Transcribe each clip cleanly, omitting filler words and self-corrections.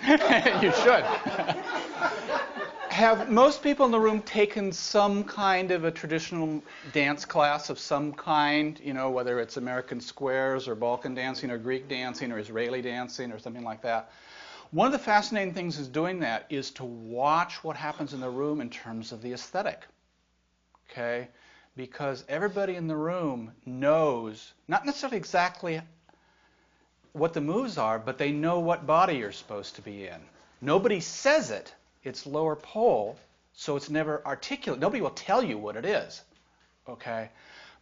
You should. Have most people in the room taken some kind of a traditional dance class of some kind, whether it's American squares or Balkan dancing or Greek dancing or Israeli dancing or something like that? One of the fascinating things is doing that is to watch what happens in the room in terms of the aesthetic. Okay? Because everybody in the room knows, not necessarily exactly what the moves are, but they know what body you're supposed to be in. Nobody says it. It's lower pole, so it's never articulate. Nobody will tell you what it is, okay?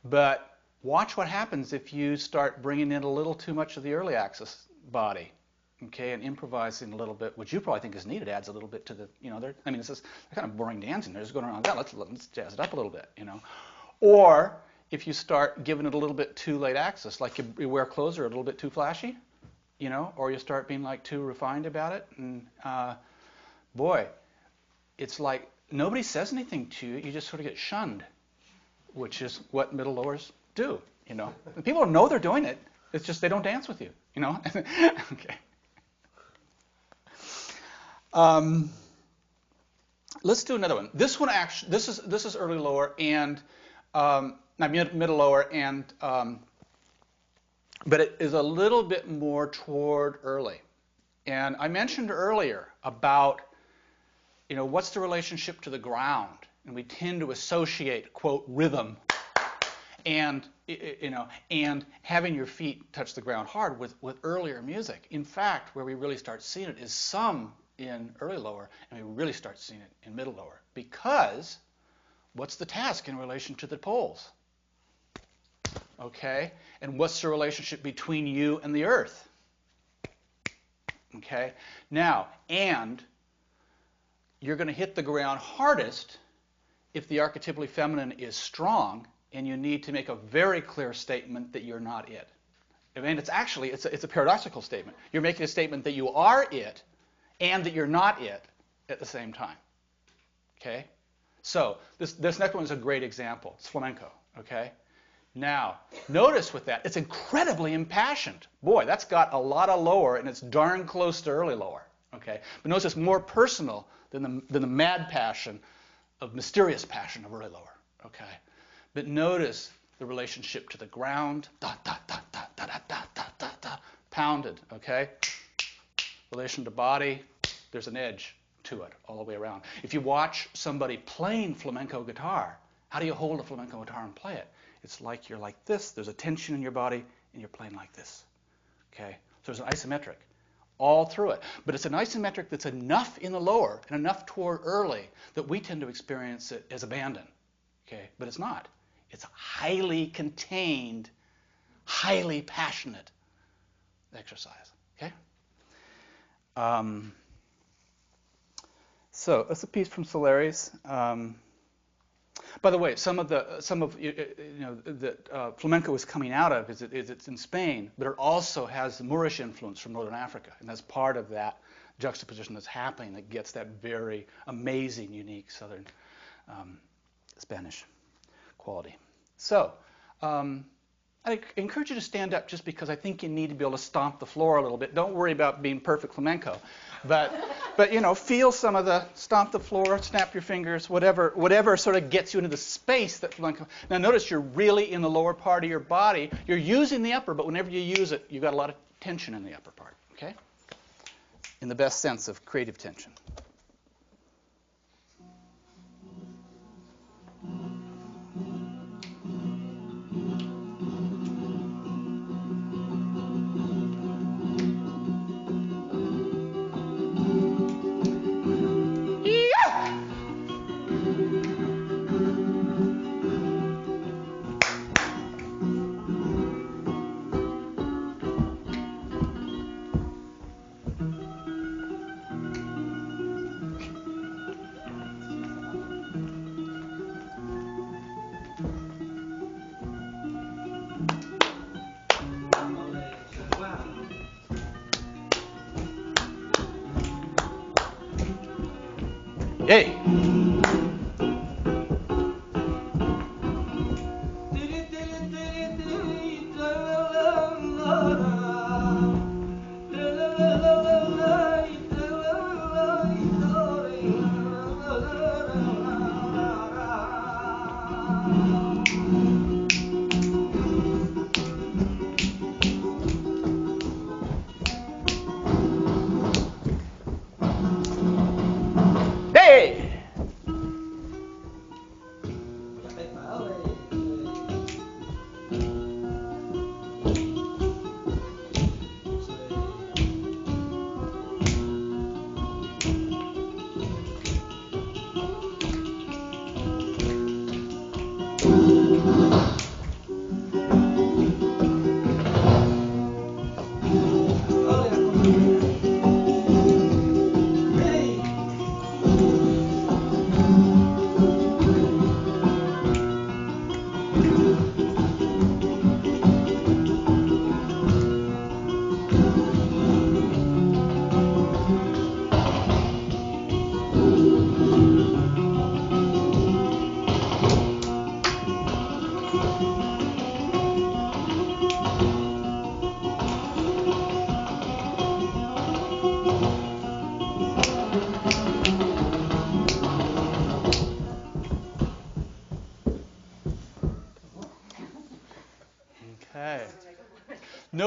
But watch what happens if you start bringing in a little too much of the early axis body, okay, and improvising a little bit, which you probably think is needed, adds a little bit to the, they're kind of boring dancing. They're just going around that. Let's jazz it up a little bit, Or if you start giving it a little bit too late axis, like you wear clothes that are a little bit too flashy, or you start being like too refined about it, and boy, it's like nobody says anything to you. You just sort of get shunned, which is what middle lowers do, And people know they're doing it. It's just they don't dance with you, Okay. Let's do another one. This one actually, this is early lower and middle lower, and but it is a little bit more toward early. And I mentioned earlier about, what's the relationship to the ground? And we tend to associate, quote, rhythm and, and having your feet touch the ground hard with earlier music. In fact, where we really start seeing it is some in early lower, and we really start seeing it in middle lower. Because what's the task in relation to the poles? Okay? And what's the relationship between you and the earth? Okay? Now, and you're going to hit the ground hardest if the archetypally feminine is strong, and you need to make a very clear statement that you're not it. I mean, it's a paradoxical statement. You're making a statement that you are it and that you're not it at the same time. Okay? So this next one is a great example. It's flamenco. Okay? Now, notice with that, it's incredibly impassioned. Boy, that's got a lot of lower, and it's darn close to early lower. Okay? But notice it's more personal than the mad passion of mysterious passion of early lower. Okay? But notice the relationship to the ground, da da da da da da da da da da, pounded. Okay? Relation to body, there's an edge to it all the way around. If you watch somebody playing flamenco guitar, how do you hold a flamenco guitar and play it? It's like you're like this. There's a tension in your body, and you're playing like this. Okay? So there's an isometric all through it. But it's an isometric that's enough in the lower and enough toward early that we tend to experience it as abandon. Okay? But it's not. It's a highly contained, highly passionate exercise. Okay? So that's a piece from Soleri's. By the way, some of that flamenco is coming out of is it's in Spain, but it also has the Moorish influence from Northern Africa, and that's part of that juxtaposition that's happening that gets that very amazing, unique Southern Spanish quality. So I encourage you to stand up just because I think you need to be able to stomp the floor a little bit. Don't worry about being perfect flamenco, but feel some of the stomp the floor, snap your fingers, whatever sort of gets you into the space that flamenco. Now notice you're really in the lower part of your body. You're using the upper, but whenever you use it, you've got a lot of tension in the upper part. Okay, in the best sense of creative tension. Hey.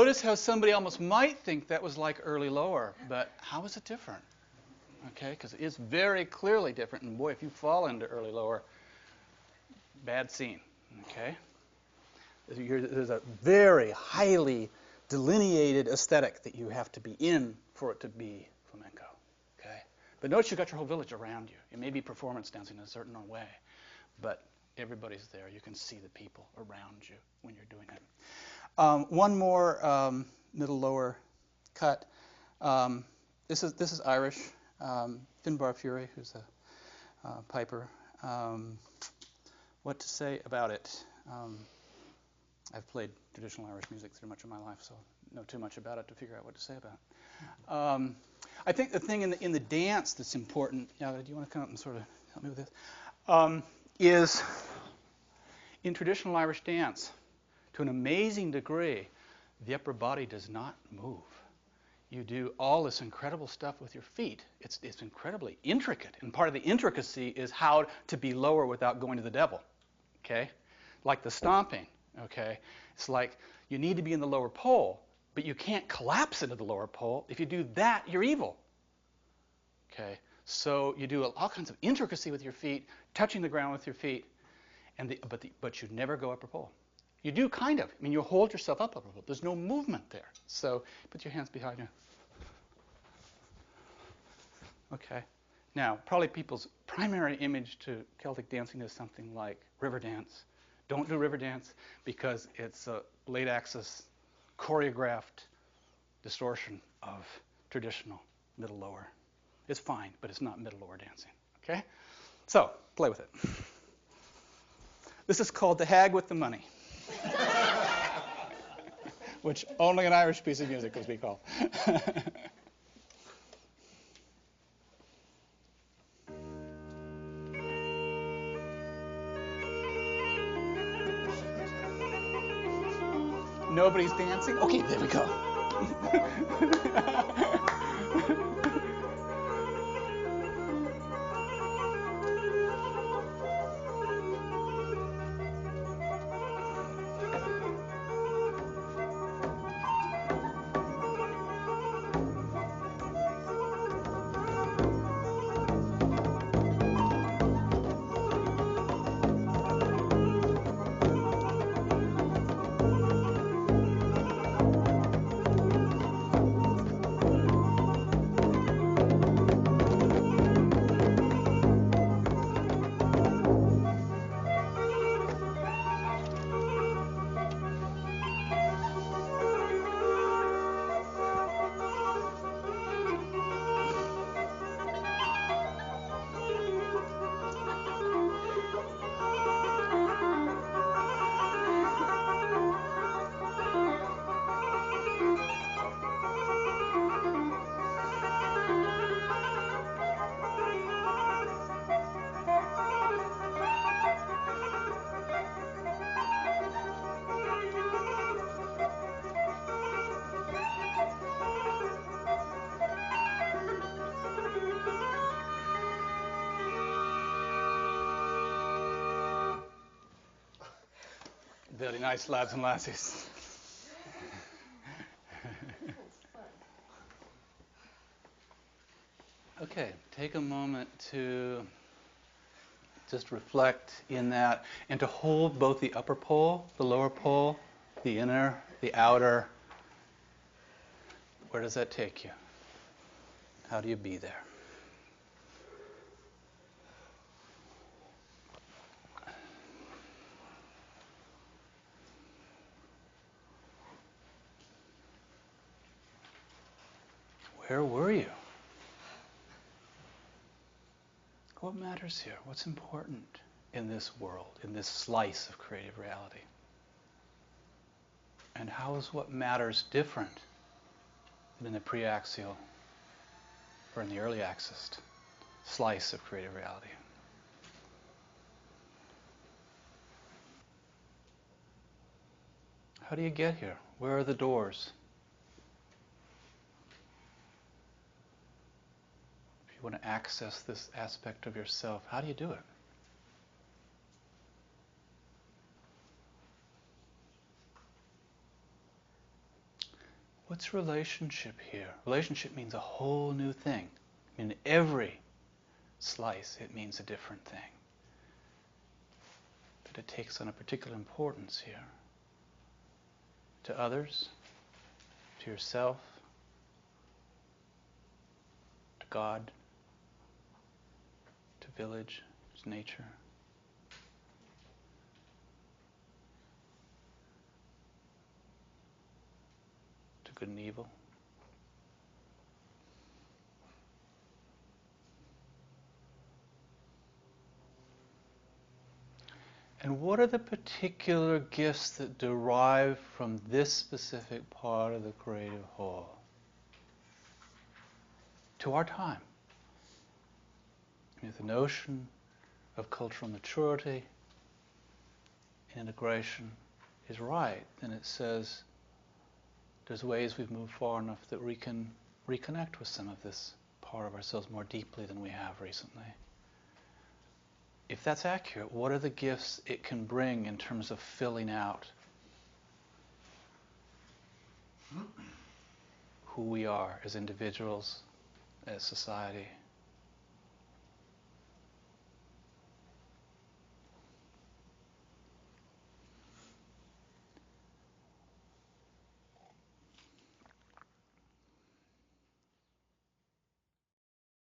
notice how somebody almost might think that was like early lower, but how is it different? Okay, because it is very clearly different. And boy, if you fall into early lower, bad scene. Okay, there's a very highly delineated aesthetic that you have to be in for it to be flamenco. Okay, but notice you got your whole village around you. It may be performance dancing in a certain way, but everybody's there. You can see the people around you when you're doing it. One more middle lower cut. This is Irish. Finbar Fury, who's a piper. What to say about it? I've played traditional Irish music through much of my life, so I know too much about it to figure out what to say about it. I think the thing in the dance that's important, now, do you want to come up and sort of help me with this, is in traditional Irish dance, to an amazing degree, the upper body does not move. You do all this incredible stuff with your feet. It's incredibly intricate, and part of the intricacy is how to be lower without going to the devil, okay? Like the stomping, okay? It's like you need to be in the lower pole, but you can't collapse into the lower pole. If you do that, you're evil, okay? So you do all kinds of intricacy with your feet, touching the ground with your feet, but you never go upper pole. You do kind of. I mean, you hold yourself up upper pole. There's no movement there. So put your hands behind you. Okay. Now, probably people's primary image to Celtic dancing is something like river dance. Don't do river dance because it's a late axis choreographed distortion of traditional middle lower. It's fine, but it's not middle lower dancing. Okay? So, play with it. This is called The Hag with the Money, which only an Irish piece of music could be called. Nobody's dancing? Okay, there we go. Very nice, lads and lassies. Okay, take a moment to just reflect in that and to hold both the upper pole, the lower pole, the inner, the outer. Where does that take you? How do you be there? Where were you? What matters here? What's important in this world, in this slice of creative reality? And how is what matters different than in the pre-axial or in the early axis slice of creative reality? How do you get here? Where are the doors? If you want to access this aspect of yourself, how do you do it? What's relationship here? Relationship means a whole new thing. In every slice, it means a different thing. But it takes on a particular importance here. To others, to yourself, to God, to village, to nature. To good and evil. And what are the particular gifts that derive from this specific part of the creative whole? To our time. If the notion of cultural maturity and integration is right, then it says there's ways we've moved far enough that we can reconnect with some of this part of ourselves more deeply than we have recently. If that's accurate, what are the gifts it can bring in terms of filling out who we are as individuals, as society,